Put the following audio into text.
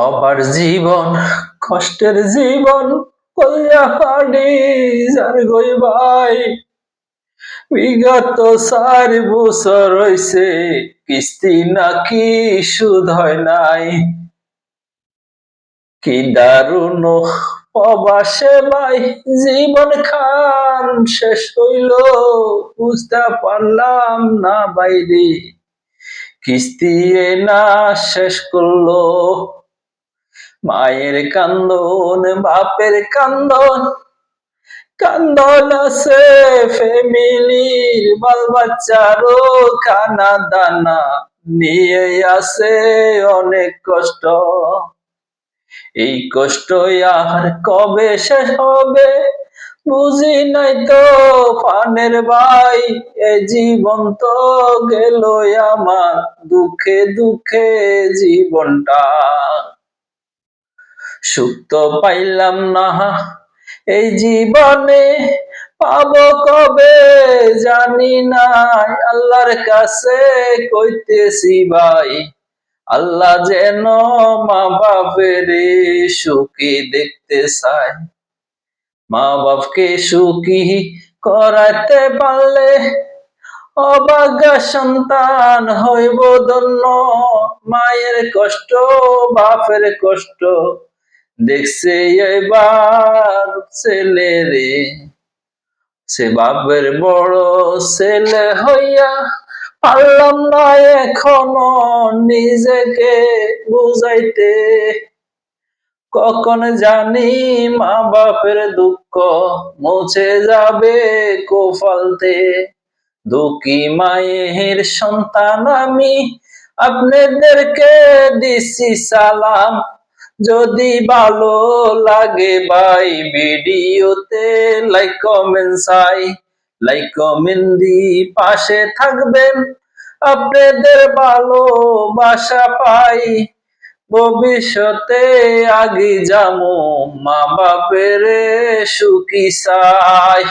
অবার জীবন কষ্টের জীবন কইয়া পানি যার গই ভাই বিগত 4 বছর হইছে কিস্তি নাকি সুদ হয় নাই। কি দারুণ প্রবাসে ভাই জীবন খান শেষ হইল বুঝতে পারলাম না বাইরে কিস্তি না শেষ করলো। মায়ের কান্দন বাপের কান্দন কান্দন আছে ফ্যামিলির বাল বাচ্চারও খানা দানা নিয়ে আছে অনেক কষ্ট। এই কষ্ট আর কবে শেষ হবে বুঝি নাই তো ফানের ভাই। এই জীবন তো গেল আমার দুঃখে দুঃখে জীবনটা। সুখ তো পাইলাম না এই জীবনে পাবো কবে জানি না। আল্লাহর কাছে কইতেছি ভাই আল্লাহ যেন মা বাপের সুখী দেখতে চায়। মা বাপকে সুখী করাতে পারলে অভাগা সন্তান হইব ধন্য। মায়ের কষ্ট বাপের কষ্ট দেখছে এবার ছেলে রে, সে বাপের বড় ছেলে হইয়া পারলাম না এখনো নিজেকে বুঝাইতে। কখন জানি মা বাপের দুঃখ মুছে যাবে কপালতে। দুঃখী মায়ের সন্তান আমি আপনাদেরকে দিছি সালাম। যদি ভালো লাগে ভাই ভিডিওতে লাইক কমেন্ট চাই। লাইক কমেন্ট দি পাশে থাকবেন আপনাদের ভালোবাসা পাই। ভবিষ্যতে আগে যামু মা বাপের সুখী চাই।